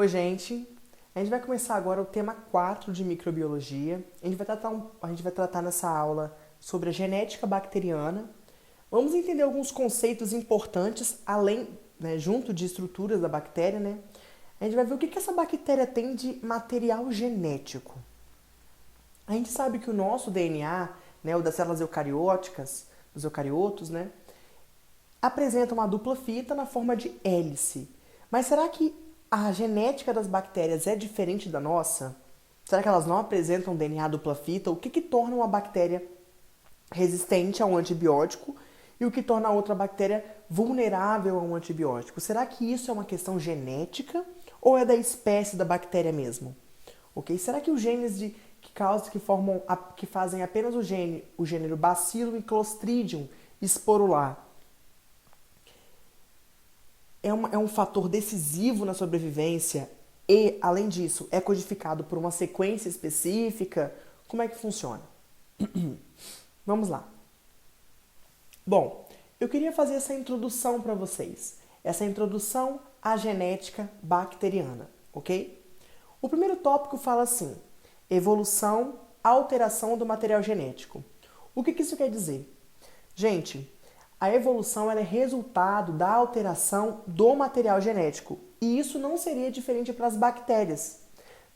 Oi, gente! A gente vai começar agora o tema 4 de microbiologia. A gente vai tratar nessa aula sobre a genética bacteriana. Vamos entender alguns conceitos importantes, além, junto de estruturas da bactéria, né? A gente vai ver o que essa bactéria tem de material genético. A gente sabe que o nosso DNA, né, o das células eucarióticas, dos eucariotos, né, apresenta uma dupla fita na forma de hélice. Mas será que a genética das bactérias é diferente da nossa? Será que elas não apresentam DNA dupla fita? O que torna uma bactéria resistente a um antibiótico e o que torna a outra bactéria vulnerável a um antibiótico? Será que isso é uma questão genética ou é da espécie da bactéria mesmo? Ok? Será que os genes que fazem apenas o gênero Bacillus e Clostridium esporular é um fator decisivo na sobrevivência e, além disso, é codificado por uma sequência específica? Como é que funciona? Vamos lá. Bom, eu queria fazer essa introdução para vocês. Essa introdução à genética bacteriana, ok? O primeiro tópico fala assim: evolução, alteração do material genético. O que isso quer dizer? Gente, a evolução é resultado da alteração do material genético. E isso não seria diferente para as bactérias.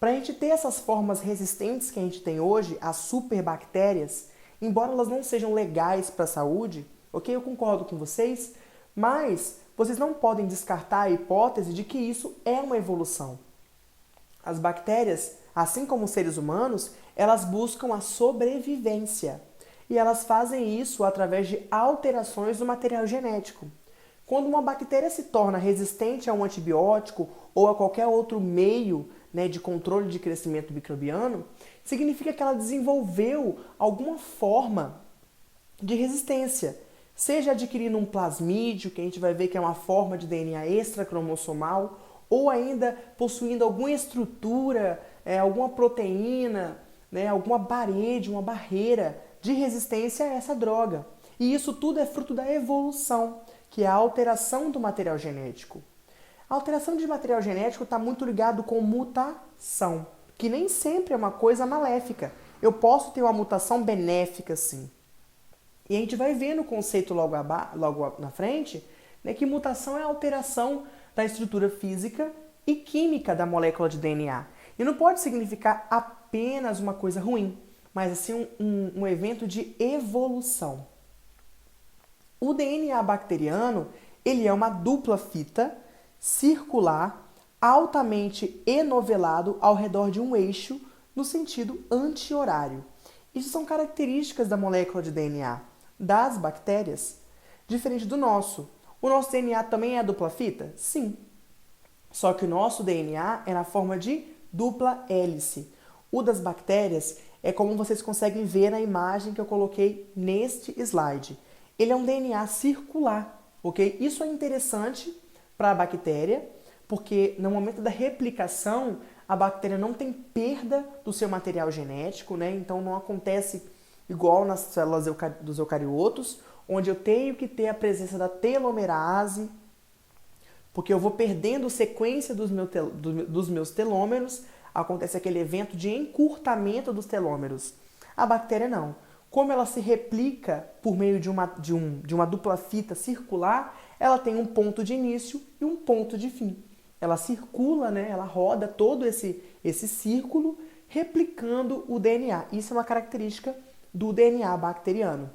Para a gente ter essas formas resistentes que a gente tem hoje, as superbactérias, embora elas não sejam legais para a saúde, ok? Eu concordo com vocês, mas vocês não podem descartar a hipótese de que isso é uma evolução. As bactérias, assim como os seres humanos, elas buscam a sobrevivência. E elas fazem isso através de alterações do material genético. Quando uma bactéria se torna resistente a um antibiótico ou a qualquer outro meio, de controle de crescimento microbiano, significa que ela desenvolveu alguma forma de resistência. Seja adquirindo um plasmídio, que a gente vai ver que é uma forma de DNA extracromossomal, ou ainda possuindo alguma estrutura, alguma proteína, alguma parede, uma barreira de resistência a essa droga. E isso tudo é fruto da evolução, que é a alteração do material genético. A alteração de material genético está muito ligado com mutação, que nem sempre é uma coisa maléfica. Eu posso ter uma mutação benéfica, sim. E a gente vai ver no conceito logo na frente, que mutação é a alteração da estrutura física e química da molécula de DNA. E não pode significar apenas uma coisa ruim, mas assim um evento de evolução. O DNA bacteriano, ele é uma dupla fita circular altamente enovelado ao redor de um eixo no sentido anti-horário. Isso são características da molécula de DNA das bactérias, diferente do nosso. O nosso DNA também é dupla fita? Sim. Só que o nosso DNA é na forma de dupla hélice. O das bactérias é como vocês conseguem ver na imagem que eu coloquei neste slide. Ele é um DNA circular, ok? Isso é interessante para a bactéria, porque no momento da replicação, a bactéria não tem perda do seu material genético, então não acontece igual nas células dos eucariotos, onde eu tenho que ter a presença da telomerase, porque eu vou perdendo sequência dos meus telômeros, acontece aquele evento de encurtamento dos telômeros. A bactéria não. Como ela se replica por meio de uma dupla fita circular, ela tem um ponto de início e um ponto de fim. Ela circula, ela roda todo esse círculo, replicando o DNA. Isso é uma característica do DNA bacteriano.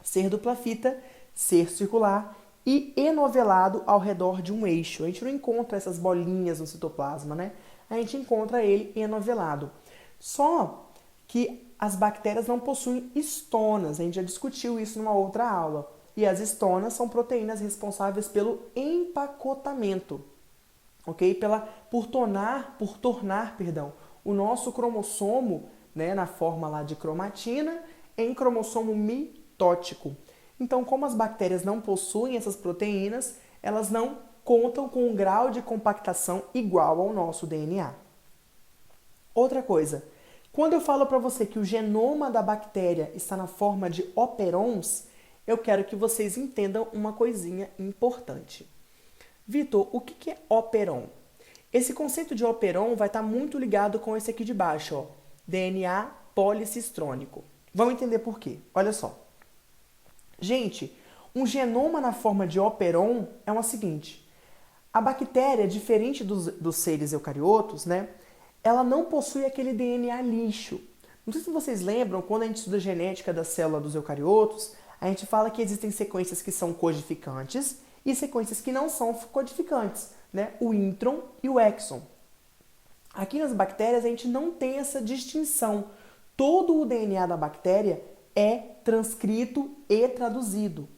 Ser dupla fita, ser circular e enovelado ao redor de um eixo. A gente não encontra essas bolinhas no citoplasma, A gente encontra ele enovelado. Só que as bactérias não possuem estonas. A gente já discutiu isso numa outra aula. E as estonas são proteínas responsáveis pelo empacotamento, ok? Por tornar, o nosso cromossomo, na forma lá de cromatina, em cromossomo mitótico. Então, como as bactérias não possuem essas proteínas, elas não contam com um grau de compactação igual ao nosso DNA. Outra coisa, quando eu falo para você que o genoma da bactéria está na forma de operons, eu quero que vocês entendam uma coisinha importante. Vitor, o que é operon? Esse conceito de operon vai estar muito ligado com esse aqui de baixo, ó, DNA policistrônico. Vamos entender por quê. Olha só. Gente, um genoma na forma de operon é o seguinte. A bactéria, diferente dos seres eucariotos, né, ela não possui aquele DNA lixo. Não sei se vocês lembram, quando a gente estuda a genética da célula dos eucariotos, a gente fala que existem sequências que são codificantes e sequências que não são codificantes, né? O intron e o exon. Aqui nas bactérias a gente não tem essa distinção. Todo o DNA da bactéria é transcrito e traduzido.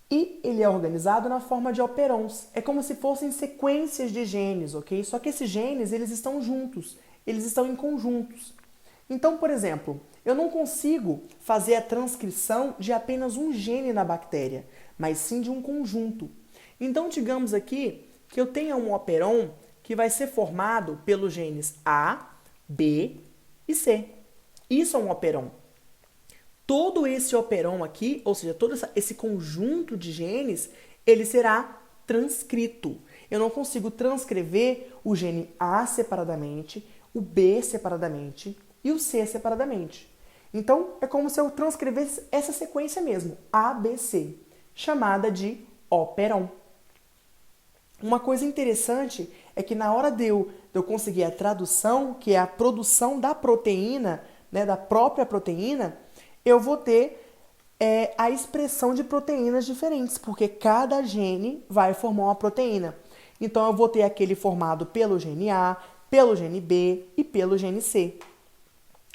E ele é organizado na forma de operons. É como se fossem sequências de genes, ok? Só que esses genes, eles estão juntos, eles estão em conjuntos. Então, por exemplo, eu não consigo fazer a transcrição de apenas um gene na bactéria, mas sim de um conjunto. Então, digamos aqui que eu tenha um operon que vai ser formado pelos genes A, B e C. Isso é um operon. Todo esse operon aqui, ou seja, todo esse conjunto de genes, ele será transcrito. Eu não consigo transcrever o gene A separadamente, o B separadamente e o C separadamente. Então, é como se eu transcrevesse essa sequência mesmo, ABC, chamada de operon. Uma coisa interessante é que na hora de eu conseguir a tradução, que é a produção da proteína, né, da própria proteína, eu vou ter a expressão de proteínas diferentes, porque cada gene vai formar uma proteína. Então, eu vou ter aquele formado pelo gene A, pelo gene B e pelo gene C.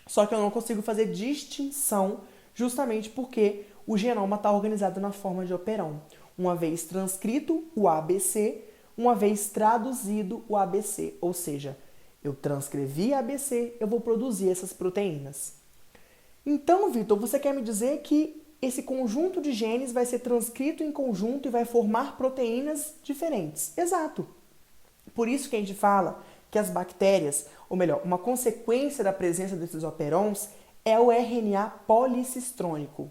Só que eu não consigo fazer distinção justamente porque o genoma está organizado na forma de operon. Uma vez transcrito, o ABC, uma vez traduzido, o ABC. Ou seja, eu transcrevi ABC, eu vou produzir essas proteínas. Então, Vitor, você quer me dizer que esse conjunto de genes vai ser transcrito em conjunto e vai formar proteínas diferentes? Exato. Por isso que a gente fala que as bactérias, ou melhor, uma consequência da presença desses operons é o RNA policistrônico.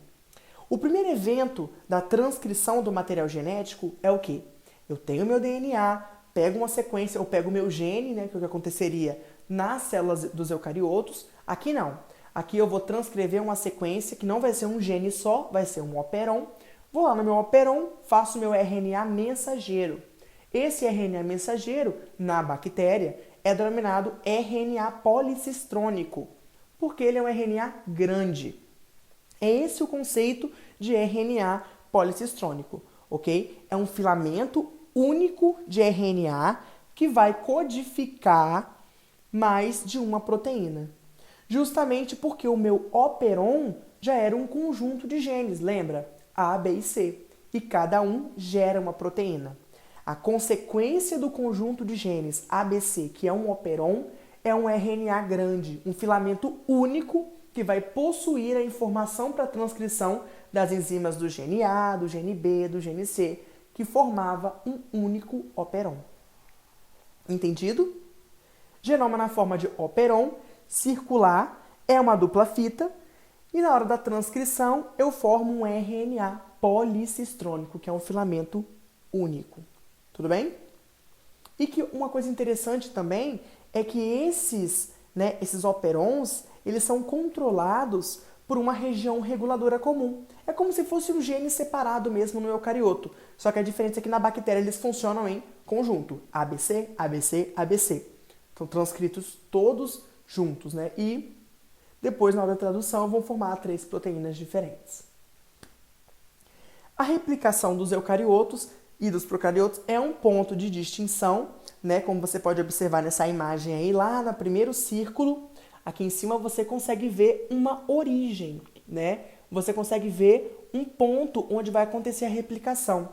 O primeiro evento da transcrição do material genético é o quê? Eu tenho meu DNA, pego uma sequência, ou pego o meu gene, né, que é o que aconteceria nas células dos eucariotos. Aqui não. Aqui eu vou transcrever uma sequência que não vai ser um gene só, vai ser um operon. Vou lá no meu operon, faço meu RNA mensageiro. Esse RNA mensageiro, na bactéria, é denominado RNA policistrônico, porque ele é um RNA grande. É esse o conceito de RNA policistrônico, ok? É um filamento único de RNA que vai codificar mais de uma proteína. Justamente porque o meu operon já era um conjunto de genes, lembra? A, B e C. E cada um gera uma proteína. A consequência do conjunto de genes ABC, que é um operon, é um RNA grande, um filamento único que vai possuir a informação para a transcrição das enzimas do gene A, do gene B, do gene C, que formava um único operon. Entendido? Genoma na forma de operon, circular, é uma dupla fita, e na hora da transcrição eu formo um RNA policistrônico, que é um filamento único. Tudo bem? E que uma coisa interessante também é que esses operons, eles são controlados por uma região reguladora comum. É como se fosse um gene separado mesmo no eucarioto. Só que a diferença é que na bactéria eles funcionam em conjunto. ABC, ABC, ABC. Estão transcritos todos juntos, né? E depois, na hora da tradução, vão formar 3 proteínas diferentes. A replicação dos eucariotos e dos procariotos é um ponto de distinção, né? Como você pode observar nessa imagem aí, lá no primeiro círculo, aqui em cima você consegue ver uma origem, né? Você consegue ver um ponto onde vai acontecer a replicação.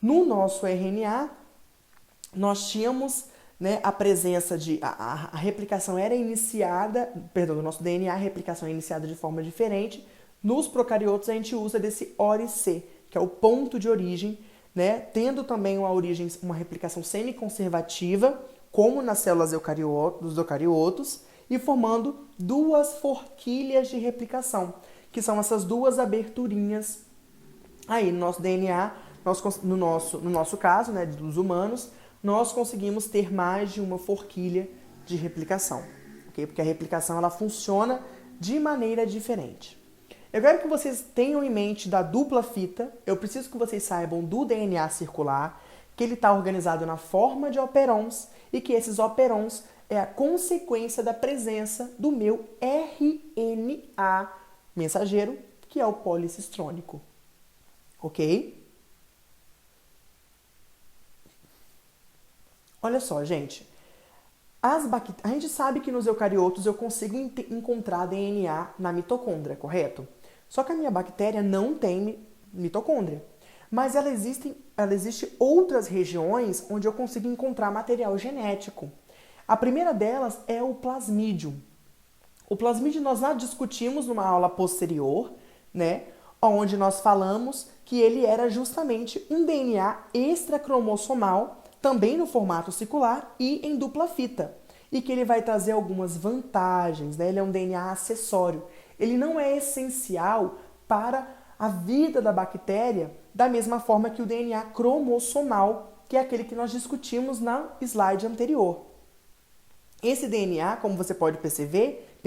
No nosso RNA, nós tínhamos, né, a presença de... A replicação era iniciada... Perdão, no nosso DNA a replicação é iniciada de forma diferente. Nos procariotos a gente usa desse ORC, que é o ponto de origem, né, tendo também uma replicação semiconservativa, como nas células dos eucariotos, e formando 2 forquilhas de replicação, que são essas 2 aberturinhas aí no nosso DNA, no nosso caso, né, dos humanos, nós conseguimos ter mais de uma forquilha de replicação, ok? Porque a replicação ela funciona de maneira diferente. Eu quero que vocês tenham em mente da dupla fita, eu preciso que vocês saibam do DNA circular, que ele está organizado na forma de operons e que esses operons é a consequência da presença do meu RNA mensageiro, que é o policistrônico, ok? Olha só, gente. A gente sabe que nos eucariotos eu consigo encontrar DNA na mitocôndria, correto? Só que a minha bactéria não tem mitocôndria. Mas ela existe outras regiões onde eu consigo encontrar material genético. A primeira delas é o plasmídio. O plasmídio nós já discutimos numa aula posterior, né? Onde nós falamos que ele era justamente um DNA extracromossomal, também no formato circular e em dupla fita. E que ele vai trazer algumas vantagens, né? Ele é um DNA acessório. Ele não é essencial para a vida da bactéria da mesma forma que o DNA cromossomal, que é aquele que nós discutimos na slide anterior. Esse DNA, como você pode perceber,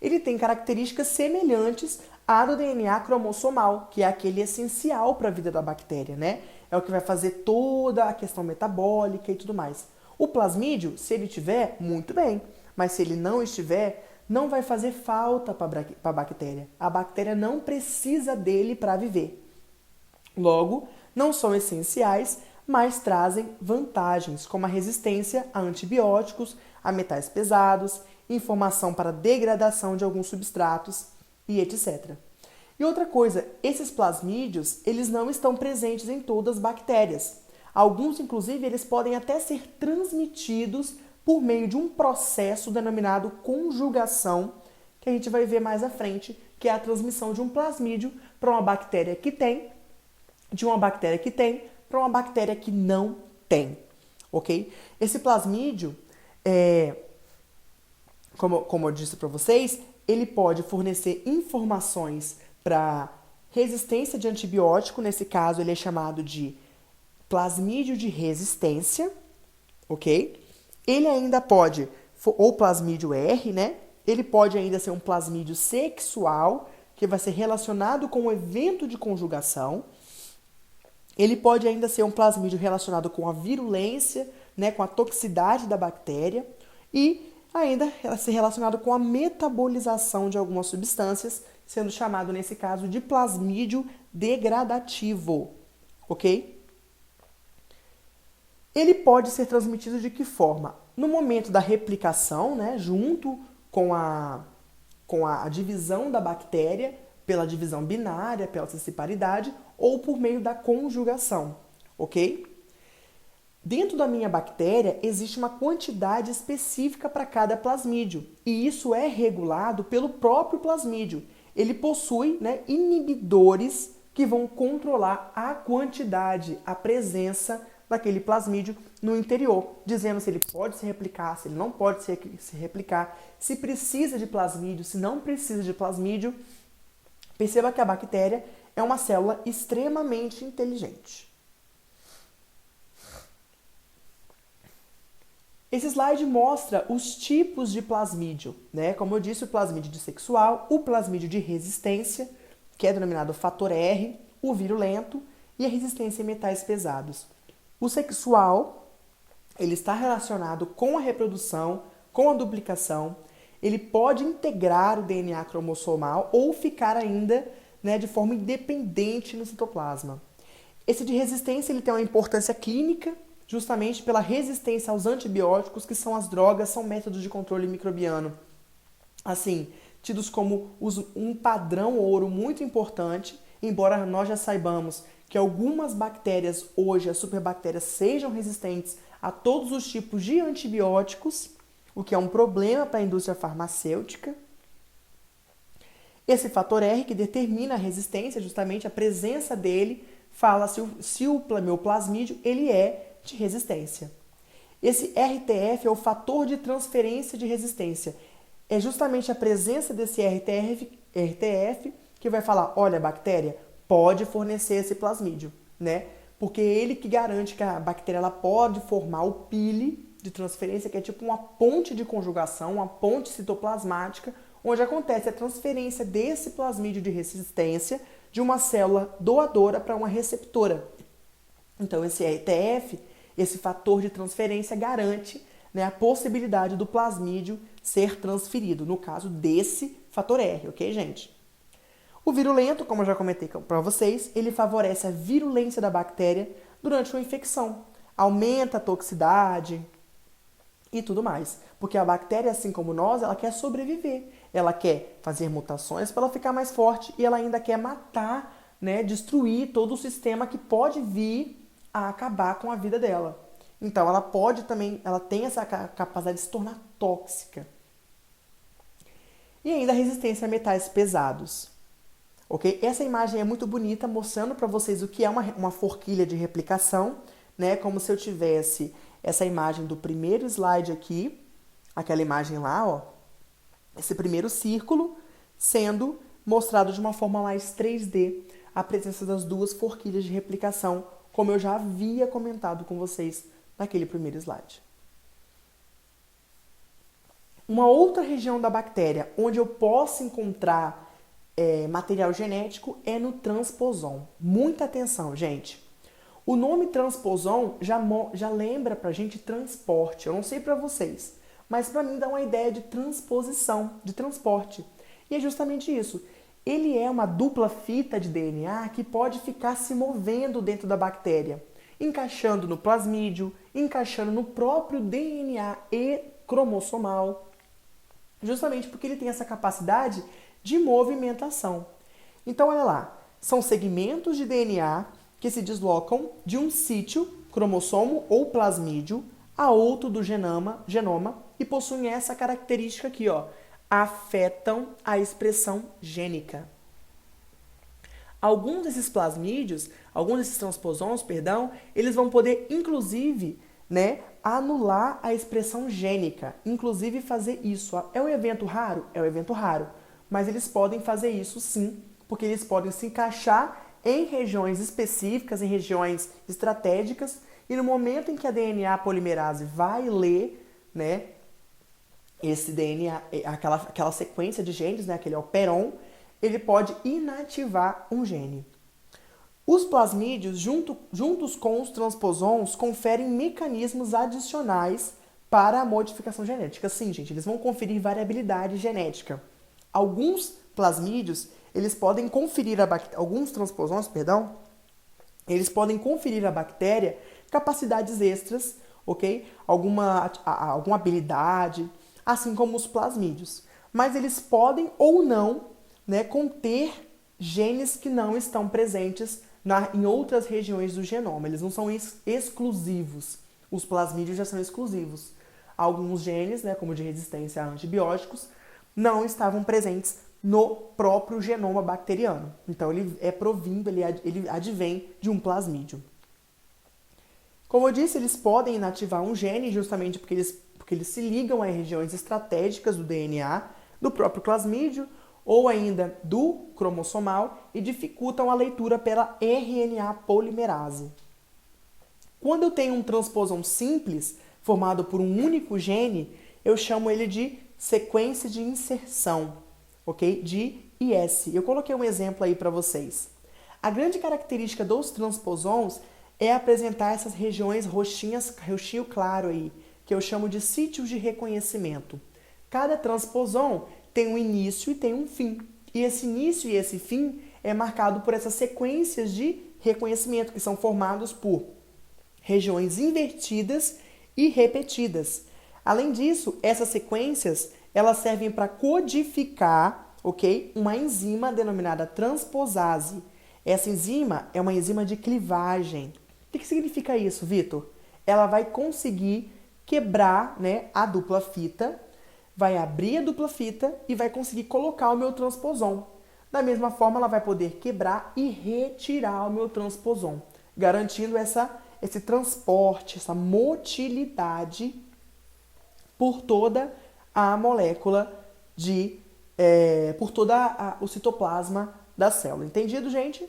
ele tem características semelhantes à do DNA cromossomal, que é aquele essencial para a vida da bactéria, né? É o que vai fazer toda a questão metabólica e tudo mais. O plasmídio, se ele tiver, muito bem, mas se ele não estiver, não vai fazer falta para a bactéria. A bactéria não precisa dele para viver. Logo, não são essenciais, mas trazem vantagens, como a resistência a antibióticos, a metais pesados, informação para degradação de alguns substratos e etc. E outra coisa, esses plasmídios, eles não estão presentes em todas as bactérias. Alguns, inclusive, eles podem até ser transmitidos por meio de um processo denominado conjugação, que a gente vai ver mais à frente, que é a transmissão de um plasmídio para uma bactéria que tem, de uma bactéria que tem, para uma bactéria que não tem, ok? Esse plasmídio, como eu disse para vocês, ele pode fornecer informações para resistência de antibiótico, nesse caso ele é chamado de plasmídio de resistência, ok? Ele ainda pode, ou plasmídio R, né? Ele pode ainda ser um plasmídio sexual, que vai ser relacionado com o evento de conjugação. Ele pode ainda ser um plasmídio relacionado com a virulência, né, com a toxicidade da bactéria e ainda ser relacionado com a metabolização de algumas substâncias, sendo chamado, nesse caso, de plasmídio degradativo, ok? Ele pode ser transmitido de que forma? No momento da replicação, né, junto com a divisão da bactéria, pela divisão binária, pela cisparidade, ou por meio da conjugação, ok? Dentro da minha bactéria existe uma quantidade específica para cada plasmídio, e isso é regulado pelo próprio plasmídio. Ele possui, né, inibidores que vão controlar a quantidade, a presença daquele plasmídio no interior, dizendo se ele pode se replicar, se ele não pode se replicar, se precisa de plasmídio, se não precisa de plasmídio. Perceba que a bactéria é uma célula extremamente inteligente. Esse slide mostra os tipos de plasmídio, né? Como eu disse, o plasmídio dissexual, o plasmídio de resistência, que é denominado fator R, o virulento e a resistência a metais pesados. O sexual, ele está relacionado com a reprodução, com a duplicação. Ele pode integrar o DNA cromossomal ou ficar ainda, né, de forma independente no citoplasma. Esse de resistência ele tem uma importância clínica, justamente pela resistência aos antibióticos, que são as drogas, são métodos de controle microbiano, assim, tidos como um padrão ouro muito importante, embora nós já saibamos que algumas bactérias hoje, as superbactérias, sejam resistentes a todos os tipos de antibióticos, o que é um problema para a indústria farmacêutica. Esse fator R, que determina a resistência, justamente a presença dele, fala se o meu plasmídio ele é de resistência. Esse RTF é o fator de transferência de resistência. É justamente a presença desse RTF que vai falar, olha, a bactéria pode fornecer esse plasmídio, né? porque é ele que garante que a bactéria ela pode formar o pile de transferência, que é tipo uma ponte de conjugação, uma ponte citoplasmática, onde acontece a transferência desse plasmídio de resistência de uma célula doadora para uma receptora. Então, esse ETF, esse fator de transferência, garante, né, a possibilidade do plasmídio ser transferido, no caso desse fator R, ok, gente? O virulento, como eu já comentei para vocês, ele favorece a virulência da bactéria durante uma infecção, aumenta a toxicidade e tudo mais. Porque a bactéria, assim como nós, ela quer sobreviver, ela quer fazer mutações para ela ficar mais forte e ela ainda quer matar, né, destruir todo o sistema que pode vir a acabar com a vida dela. Então, ela pode também, ela tem essa capacidade de se tornar tóxica. E ainda a resistência a metais pesados. Ok? Essa imagem é muito bonita, mostrando para vocês o que é uma forquilha de replicação, né? Como se eu tivesse essa imagem do primeiro slide aqui, aquela imagem lá, ó, esse primeiro círculo, sendo mostrado de uma forma mais 3D, a presença das duas forquilhas de replicação, como eu já havia comentado com vocês naquele primeiro slide. Uma outra região da bactéria onde eu posso encontrar material genético é no transposon. Muita atenção, gente. O nome transposon já lembra pra gente transporte. Eu não sei pra vocês, mas pra mim dá uma ideia de transposição, de transporte. E é justamente isso. Ele é uma dupla fita de DNA que pode ficar se movendo dentro da bactéria, encaixando no plasmídio, encaixando no próprio DNA e cromossomal, justamente porque ele tem essa capacidade de movimentação. Então, olha lá, são segmentos de DNA que se deslocam de um sítio, cromossomo ou plasmídio, a outro do genoma e possuem essa característica aqui, ó, afetam a expressão gênica. Alguns desses plasmídios, alguns desses transposons, perdão, eles vão poder, inclusive, né, anular a expressão gênica, inclusive fazer isso. É um evento raro? É um evento raro, mas eles podem fazer isso sim, porque eles podem se encaixar em regiões específicas, em regiões estratégicas, e no momento em que a DNA polimerase vai ler, né, esse DNA, aquela sequência de genes, né, aquele operon, ele pode inativar um gene. Os plasmídios, juntos com os transposons, conferem mecanismos adicionais para a modificação genética. Sim, gente, eles vão conferir variabilidade genética. Alguns plasmídios, eles podem conferir alguns transposons, perdão, eles podem conferir à bactéria capacidades extras, ok? Alguma habilidade, assim como os plasmídios. Mas eles podem ou não, né, conter genes que não estão presentes em outras regiões do genoma. Eles não são exclusivos. Os plasmídios já são exclusivos. Alguns genes, né, como de resistência a antibióticos, não estavam presentes no próprio genoma bacteriano. Então, ele é provindo, ele advém de um plasmídio. Como eu disse, eles podem inativar um gene justamente porque eles se ligam a regiões estratégicas do DNA, do próprio plasmídio, ou ainda do cromossomal, e dificultam a leitura pela RNA polimerase. Quando eu tenho um transposon simples, formado por um único gene, eu chamo ele de sequência de inserção, ok? De IS. Eu coloquei um exemplo aí para vocês. A grande característica dos transposons é apresentar essas regiões roxinho claro aí, que eu chamo de sítios de reconhecimento. Cada transposon tem um início e tem um fim. E esse início e esse fim é marcado por essas sequências de reconhecimento, que são formados por regiões invertidas e repetidas. Além disso, essas sequências, elas servem para codificar, ok, uma enzima denominada transposase. Essa enzima é uma enzima de clivagem. O que significa isso, Vitor? Ela vai conseguir quebrar, né, a dupla fita, vai abrir a dupla fita e vai conseguir colocar o meu transposon. Da mesma forma, ela vai poder quebrar e retirar o meu transposon, garantindo esse transporte, essa motilidade por toda a molécula por todo o citoplasma da célula. Entendido, gente?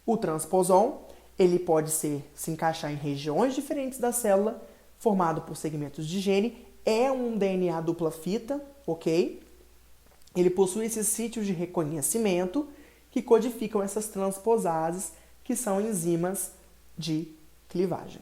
O transposon, Ele pode se encaixar em regiões diferentes da célula, formado por segmentos de gene. É um DNA dupla fita, ok? Ele possui esses sítios de reconhecimento que codificam essas transposases, que são enzimas de clivagem.